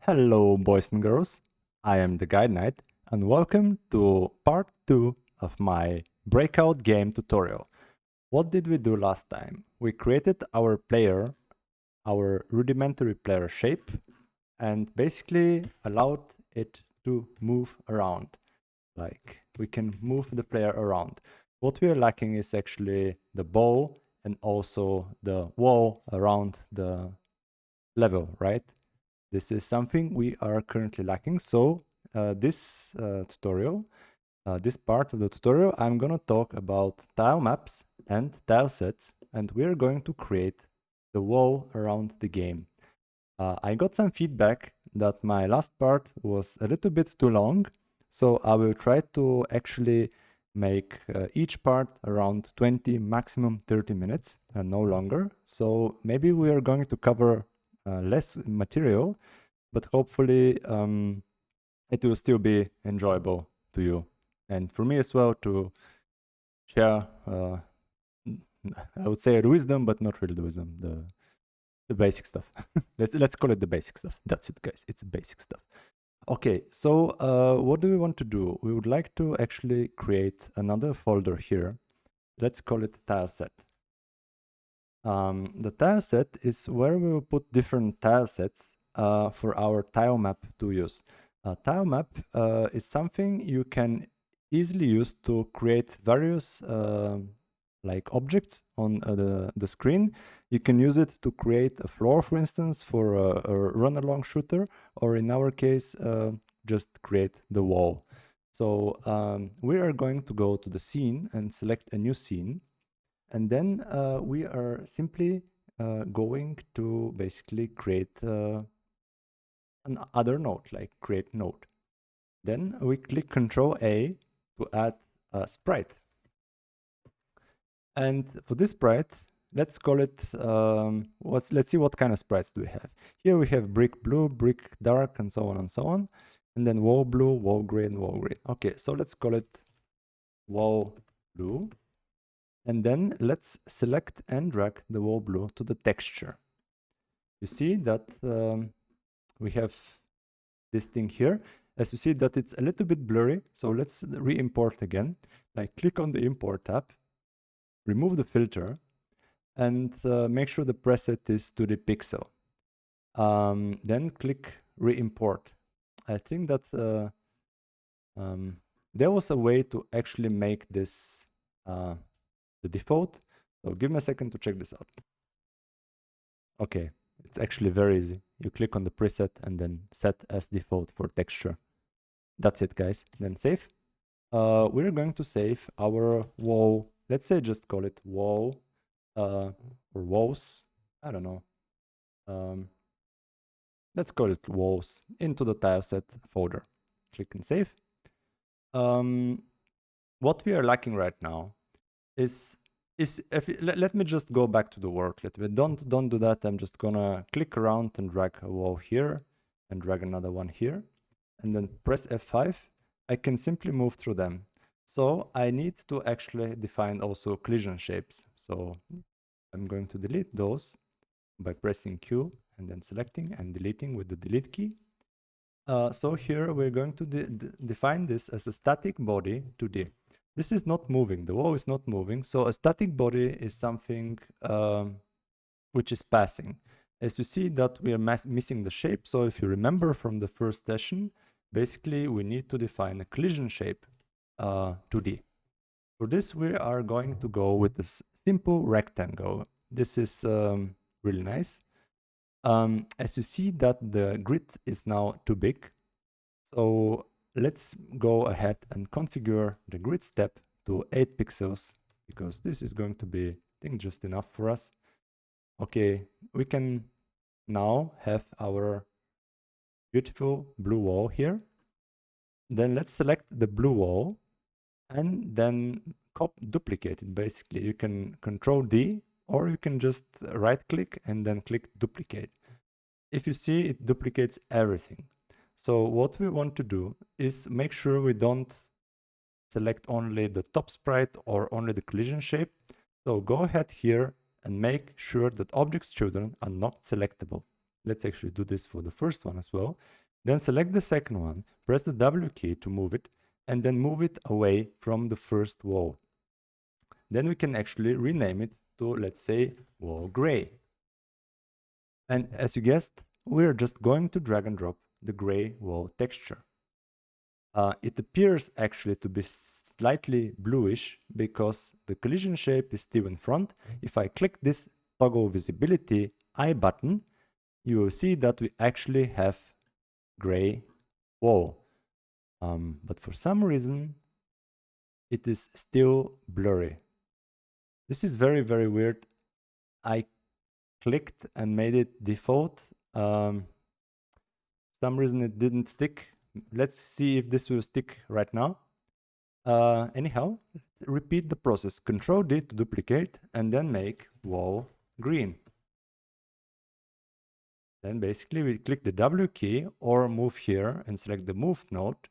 Hello boys and girls, I am the Guide Knight and welcome to part 2 of my breakout game tutorial. What did we do last time? We created our player, our rudimentary player shape, and basically allowed it to move around. Like we can move the player around. What we are lacking is actually the bow and also the wall around the level, right? This is something we are currently lacking. So this tutorial, this part of the tutorial, I'm gonna talk about tile maps and tile sets, and we're going to create the wall around the game. I got some feedback that my last part was a little bit too long, so I will try to actually make each part around 20, maximum 30 minutes and no longer. So maybe we are going to cover less material, but hopefully it will still be enjoyable to you and for me as well to share I would say wisdom, but not really the wisdom, the basic stuff. let's call it the basic stuff. That's it, guys. It's basic stuff. Okay, so what do we want to do? We would like to actually create another folder here. Let's call it tileset. The tileset is where we will put different tilesets for our tilemap to use. Tilemap is something you can easily use to create various like objects on the screen. You can use it to create a floor, for instance, for a run-along shooter, or in our case, just create the wall. So we are going to go to the scene and select a new scene. And then we are simply going to basically create another node, like create node. Then we click Control A to add a sprite. And for this sprite, let's call it, let's see what kind of sprites do we have. Here we have brick blue, brick dark, and so on and so on. And then wall blue, wall gray, and wall gray. Okay, so let's call it wall blue. And then let's select and drag the wall blue to the texture. You see that we have this thing here. As you see that it's a little bit blurry, so let's re-import again. Like click on the import tab, remove the filter, and make sure the preset is to the pixel. Then click re-import. I think that there was a way to actually make this the default. So give me a second to check this out. Okay, it's actually very easy. You click on the preset and then set as default for texture. That's it, guys. Then save. We're going to save our wall. Let's say just call it wall or walls. I don't know. Let's call it walls into the tileset folder. Click and save. What we are lacking right now is let me just go back to the work. Don't do that. I'm just gonna click around and drag a wall here and drag another one here, and then press F5. I can simply move through them. So I need to actually define also collision shapes. So I'm going to delete those by pressing Q and then selecting and deleting with the delete key. So here we're going to define this as a static body 2D. This is not moving, the wall is not moving, so a static body is something which is passing. As you see that we are missing the shape, so if you remember from the first session, basically we need to define a collision shape 2D. For this we are going to go with this simple rectangle. This is really nice. As you see that the grid is now too big, so let's go ahead and configure the grid step to 8 pixels, because this is going to be, I think, just enough for us. Okay, we can now have our beautiful blue wall here. Then let's select the blue wall and then duplicate it. Basically, you can Control D, or you can just right click and then click duplicate. If you see, it duplicates everything. So what we want to do is make sure we don't select only the top sprite or only the collision shape. So go ahead here and make sure that objects children are not selectable. Let's actually do this for the first one as well. Then select the second one, press the W key to move it, and then move it away from the first wall. Then we can actually rename it to, let's say, wall gray. And as you guessed, we're just going to drag and drop the gray wall texture. It appears actually to be slightly bluish because the collision shape is still in front. If I click this toggle visibility I button, you will see that we actually have gray wall. But for some reason, it is still blurry. This is very, very weird. I clicked and made it default. For some reason it didn't stick. Let's see if this will stick right now. Anyhow, let's repeat the process. Control D to duplicate and then make wall green. Then basically we click the W key or move here and select the move node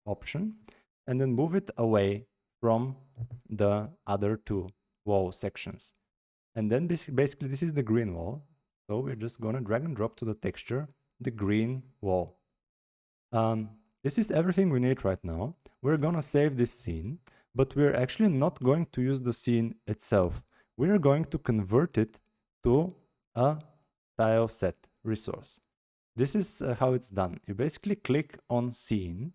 option and then move it away from the other two wall sections. And then basically this is the green wall. So we're just gonna drag and drop to the texture the green wall. This is everything we need right now. We're gonna save this scene, but we're actually not going to use the scene itself. We're going to convert it to a tileset resource. This is how it's done. You basically click on scene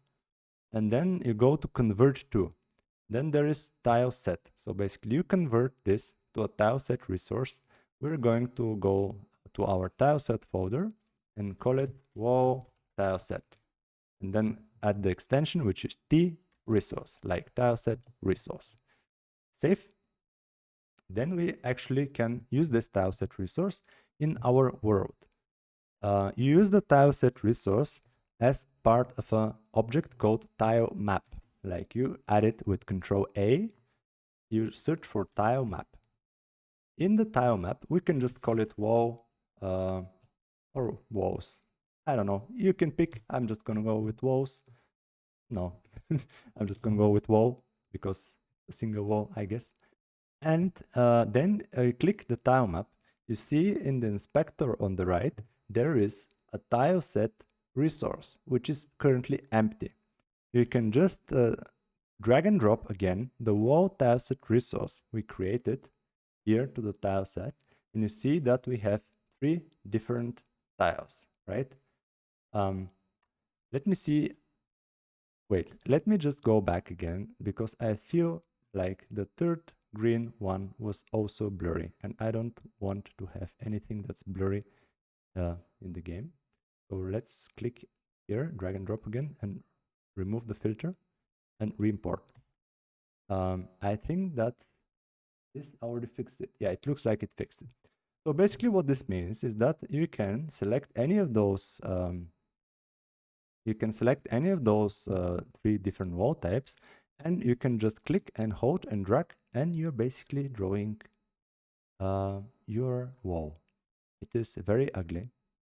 and then you go to convert to. Then there is tileset. So basically you convert this to a tileset resource. We're going to go to our tileset folder and call it wall tileset. And then add the extension, which is T resource, like tileset resource. Save. Then we actually can use this tileset resource in our world. You use the tileset resource as part of an object called tilemap. Like you add it with Control A, you search for tilemap. In the tilemap, we can just call it wall or walls. I don't know. You can pick. I'm just gonna go with walls. No, I'm just gonna go with wall because a single wall, I guess. And then click the tilemap. You see in the inspector on the right, there is a tileset resource, which is currently empty. You can just drag and drop again the wall tileset resource we created here to the tileset, and you see that we have 3 different tiles, right? Let me see. Wait, let me just go back again because I feel like the third green one was also blurry, and I don't want to have anything that's blurry in the game. So let's click here, drag and drop again, and remove the filter and re-import. I think that this already fixed it. Yeah, it looks like it fixed it. So basically what this means is that you can select any of those 3 different wall types, and you can just click and hold and drag, and you're basically drawing your wall. It is very ugly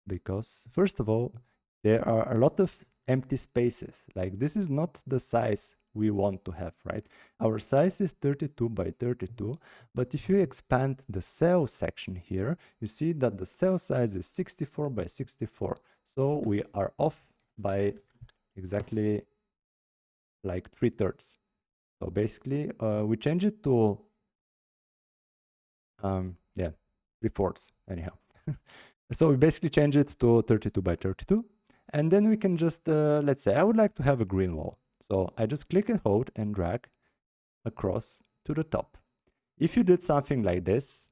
because, first of all, there are a lot of empty spaces. Like this is not the size we want to have, right? Our size is 32 by 32, but if you expand the cell section here, you see that the cell size is 64 by 64. So we are off by exactly like 3/3. So basically we change it to yeah, 3/4 anyhow. So we basically change it to 32 by 32, and then we can just let's say I would like to have a green wall. So I just click and hold and drag across to the top. If you did something like this,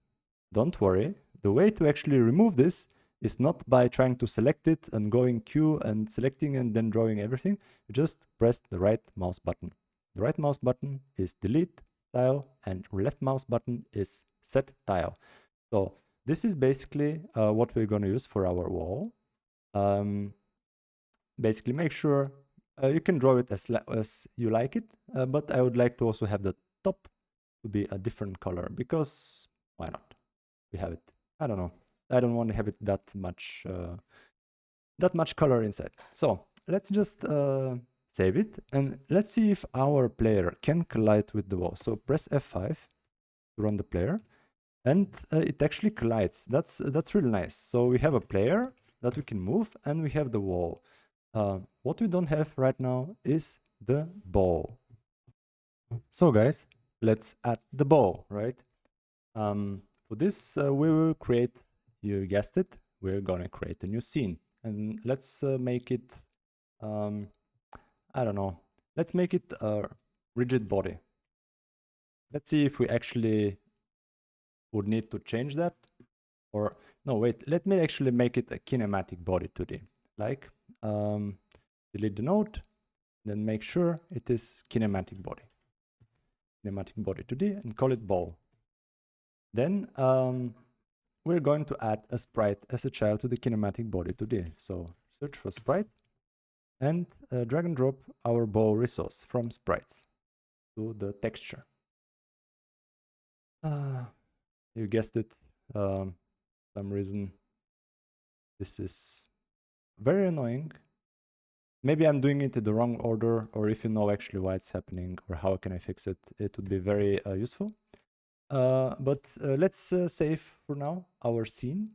don't worry. The way to actually remove this is not by trying to select it and going Q and selecting and then drawing everything. You just press the right mouse button. The right mouse button is delete tile and left mouse button is set tile. So this is basically what we're going to use for our wall. Basically make sure you can draw it as you like it, but I would like to also have the top to be a different color because why not? We have it. I don't know. I don't want to have it that much color inside. So let's just save it and let's see if our player can collide with the wall. So press F5 to run the player. and it actually collides. That's really nice. So we have a player that we can move, and we have the wall. What we don't have right now is the ball. So guys, let's add the ball, right? For this, we will create, you guessed it, we're gonna create a new scene. And let's make it, I don't know, let's make it a rigid body. Let's see if we actually would need to change that. Or, no, wait, let me actually make it a kinematic body 2D. Like, delete the node, then make sure it is kinematic body. Kinematic body 2D and call it ball. Then we're going to add a sprite as a child to the kinematic body 2D. So search for sprite and drag and drop our ball resource from sprites to the texture. You guessed it. Some reason this is very annoying. Maybe I'm doing it in the wrong order, or if you know actually why it's happening or how can I fix it, it would be very useful. But let's save for now our scene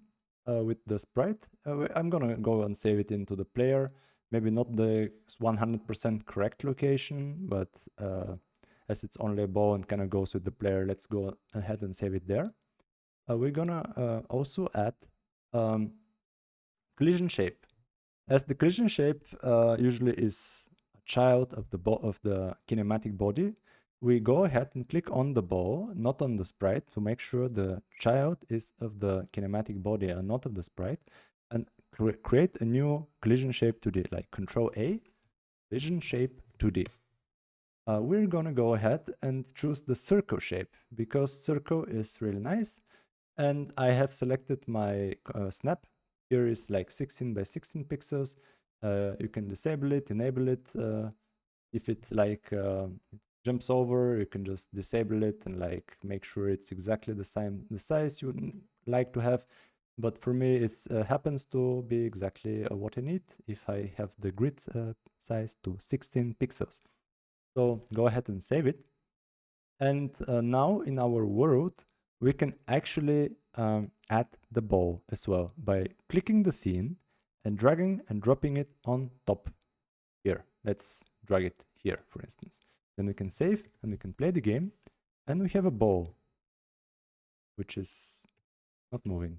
with the sprite. I'm gonna go and save it into the player. Maybe not the 100% correct location, but as it's only a ball and kind of goes with the player, let's go ahead and save it there. We're gonna also add collision shape. As the collision shape usually is a child of the kinematic body, we go ahead and click on the ball, not on the sprite, to make sure the child is of the kinematic body and not of the sprite, and create a new collision shape 2D, like Control A, collision shape 2D. We're gonna go ahead and choose the circle shape because circle is really nice, and I have selected my snap. Here is like 16 by 16 pixels. You can disable it, enable it. If it like jumps over, you can just disable it and like make sure it's exactly the size you would like to have. But for me, it happens to be exactly what I need if I have the grid size to 16 pixels. So go ahead and save it. And now in our world, we can actually add the ball as well by clicking the scene and dragging and dropping it on top here. Let's drag it here, for instance. Then we can save and we can play the game, and we have a ball, which is not moving,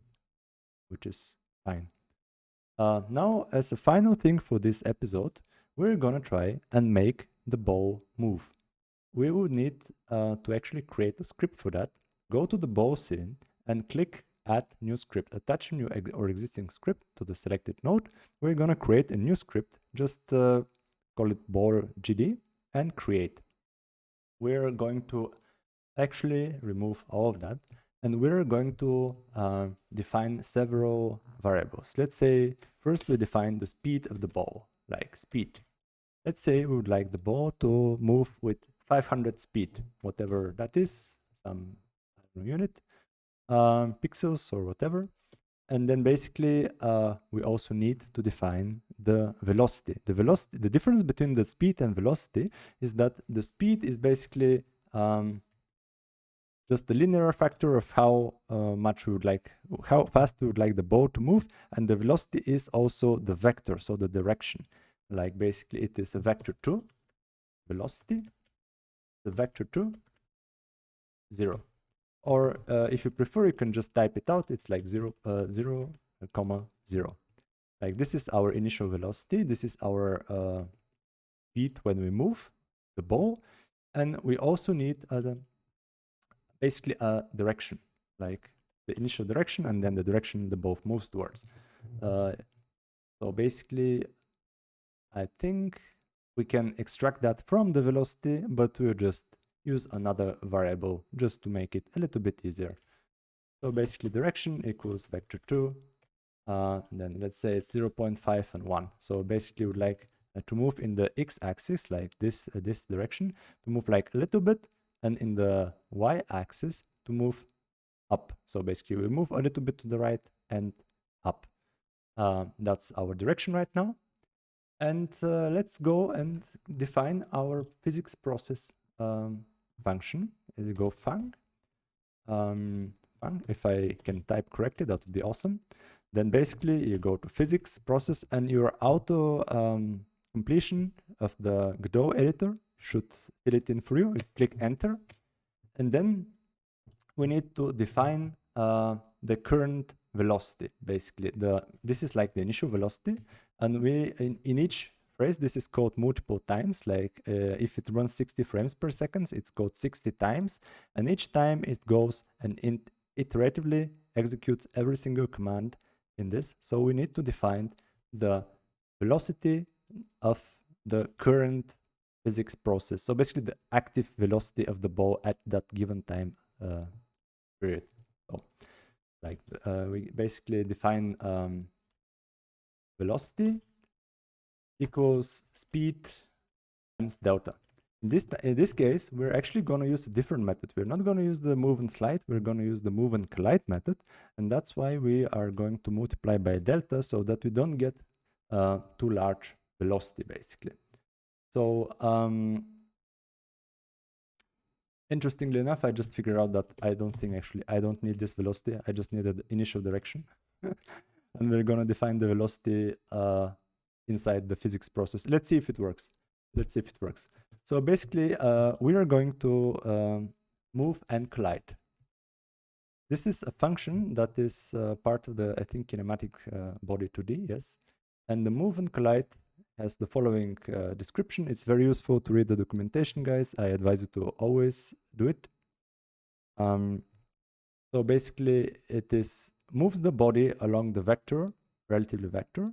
which is fine. Now, as a final thing for this episode, we're gonna try and make the ball move. We would need to actually create a script for that. Go to the ball scene and click add new script. Attach a new or existing script to the selected node. We're gonna create a new script. Just call it ball GD and create. We're going to actually remove all of that, and we're going to define several variables. Let's say first we define the speed of the ball, like speed. Let's say we would like the ball to move with 500 speed, whatever that is, some unit, pixels or whatever. And then basically we also need to define the velocity. The difference between the speed and velocity is that the speed is basically just the linear factor of how much we would like, how fast we would like the ball to move, and the velocity is also the vector, so the direction. Like basically it is a vector 2 velocity, the vector 2 0. Or if you prefer, you can just type it out. It's like 0, 0, 0. Like this is our initial velocity. This is our speed when we move the ball. And we also need basically a direction, like the initial direction and then the direction the ball moves towards. So basically, I think we can extract that from the velocity, but we'll just use another variable just to make it a little bit easier. So basically direction equals vector 2. Then let's say it's 0.5 and 1. So basically we would like to move in the x-axis, like this direction, to move like a little bit, and in the y-axis to move up. So basically we move a little bit to the right and up. That's our direction right now. And let's go and define our physics process function. Go func If I can type correctly, that would be awesome. Then basically you go to physics process, and your auto completion of the Godot editor should fill it in for you. You click enter, and then we need to define the current velocity. Basically, this is like the initial velocity, and we in each phrase this is called multiple times. Like if it runs 60 frames per second, it's called 60 times, and each time it goes and iteratively executes every single command in this. So we need to define the velocity of the current physics process. So basically the active velocity of the ball at that given time period. So like we basically define velocity equals speed times delta. In this case, we're actually going to use a different method. We're not going to use the move and slide. We're going to use the move and collide method. And that's why we are going to multiply by delta so that we don't get too large velocity, basically. So interestingly enough, I just figured out that I don't need this velocity. I just needed the initial direction. And we're going to define the velocity inside the physics process. Let's see if it works. So basically, we are going to move and collide. This is a function that is part of the, I think, kinematic body 2D, yes. And the move and collide has the following description. It's very useful to read the documentation, guys. I advise you to always do it. So basically, it moves the body along the vector, relatively vector.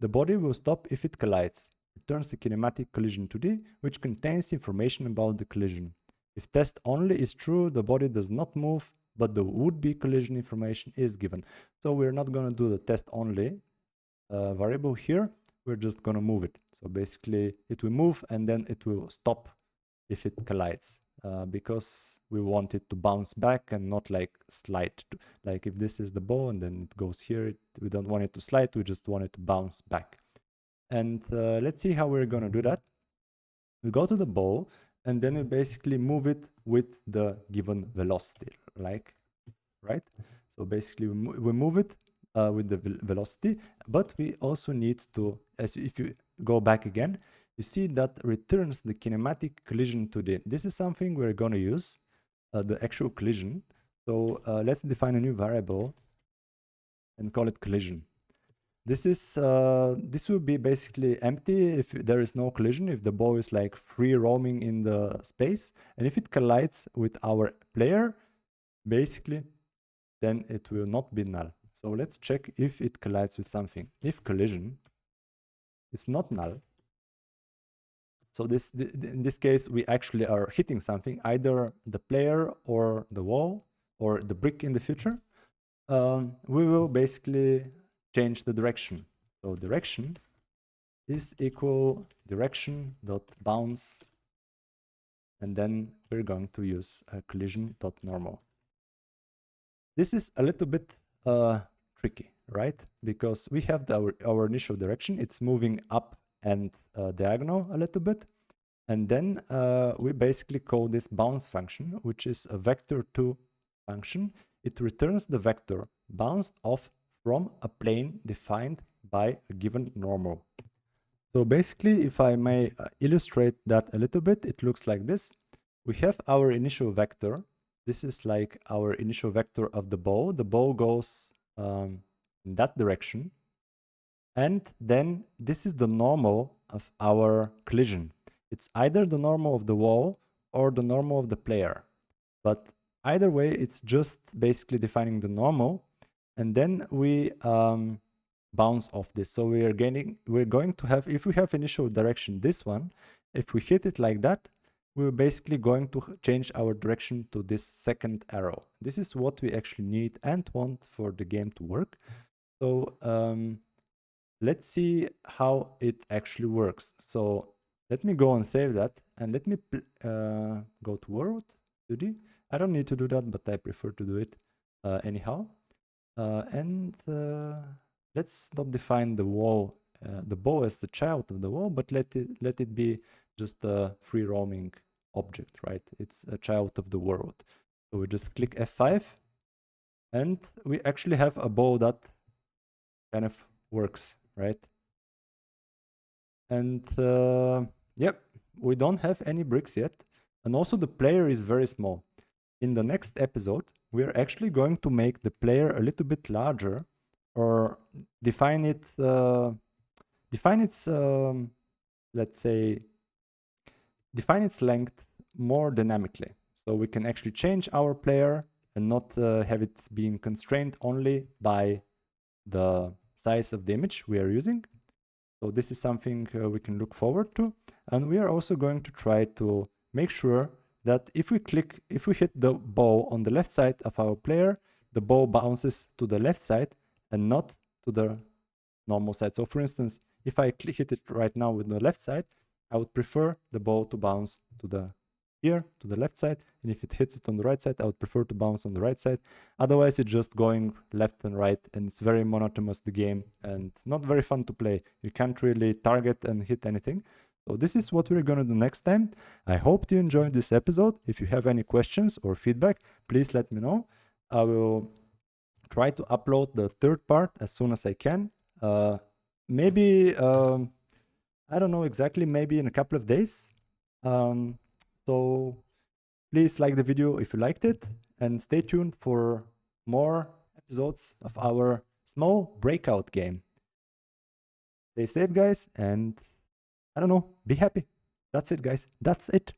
The body will stop if it collides. Returns the kinematic collision 2D, which contains information about the collision. If test only is true, the body does not move, but the would-be collision information is given. So we're not going to do the test only variable here. We're just going to move it. So basically, it will move and then it will stop if it collides. Because we want it to bounce back and not like slide. Like if this is the ball and then it goes here, we don't want it to slide, we just want it to bounce back. And let's see how we're going to do that. We go to the ball and then we basically move it with the given velocity, like, right? So basically we move it with the velocity, but we also need to, if you go back again, you see that returns the kinematic collision 2D. This is something we're going to use, the actual collision. So let's define a new variable and call it collision. This will be basically empty if there is no collision, if the ball is like free roaming in the space, and if it collides with our player, basically, then it will not be null. So let's check if it collides with something. If collision is not null, so in this case, we actually are hitting something, either the player or the wall or the brick in the future, we will basically change the direction. So direction is equal direction.bounce, and then we're going to use collision.normal. This is a little bit tricky, right? Because we have our initial direction. It's moving up and diagonal a little bit. And then we basically call this bounce function, which is a vector2 function. It returns the vector bounced off from a plane defined by a given normal. So basically, if I may illustrate that a little bit, it looks like this. We have our initial vector. This is like our initial vector of the ball. The ball goes in that direction. And then this is the normal of our collision. It's either the normal of the wall or the normal of the player. But either way, it's just basically defining the normal. And then we bounce off this. So we're going to have, if we have initial direction, this one, if we hit it like that, we're basically going to change our direction to this second arrow. This is what we actually need and want for the game to work. So let's see how it actually works. So let me go and save that, and let me go to world 2D. I don't need to do that, but I prefer to do it anyhow. And let's not define the wall, the ball as the child of the wall, but let it be just a free roaming object, right? It's a child of the world. So we just click F5, And we actually have a bow that kind of works, right? And yep, we don't have any bricks yet. And also the player is very small. In the next episode, we're actually going to make the player a little bit larger, or define its, let's say, define its length more dynamically. So we can actually change our player and not have it being constrained only by the size of the image we are using. So this is something we can look forward to. And we are also going to try to make sure that if we hit the bow on the left side of our player, the bow bounces to the left side and not to the normal side. So for instance, if I hit it right now with the left side, I would prefer the bow to bounce to the left side. And if it hits it on the right side, I would prefer to bounce on the right side. Otherwise, it's just going left and right, and it's very monotonous, the game, and not very fun to play. You can't really target and hit anything. So this is what we're going to do next time. I hope you enjoyed this episode. If you have any questions or feedback, please let me know. I will try to upload the third part as soon as I can. Maybe, I don't know exactly, maybe in a couple of days. So please like the video if you liked it, and stay tuned for more episodes of our small breakout game. Stay safe, guys, and I don't know, be happy. That's it, guys. That's it.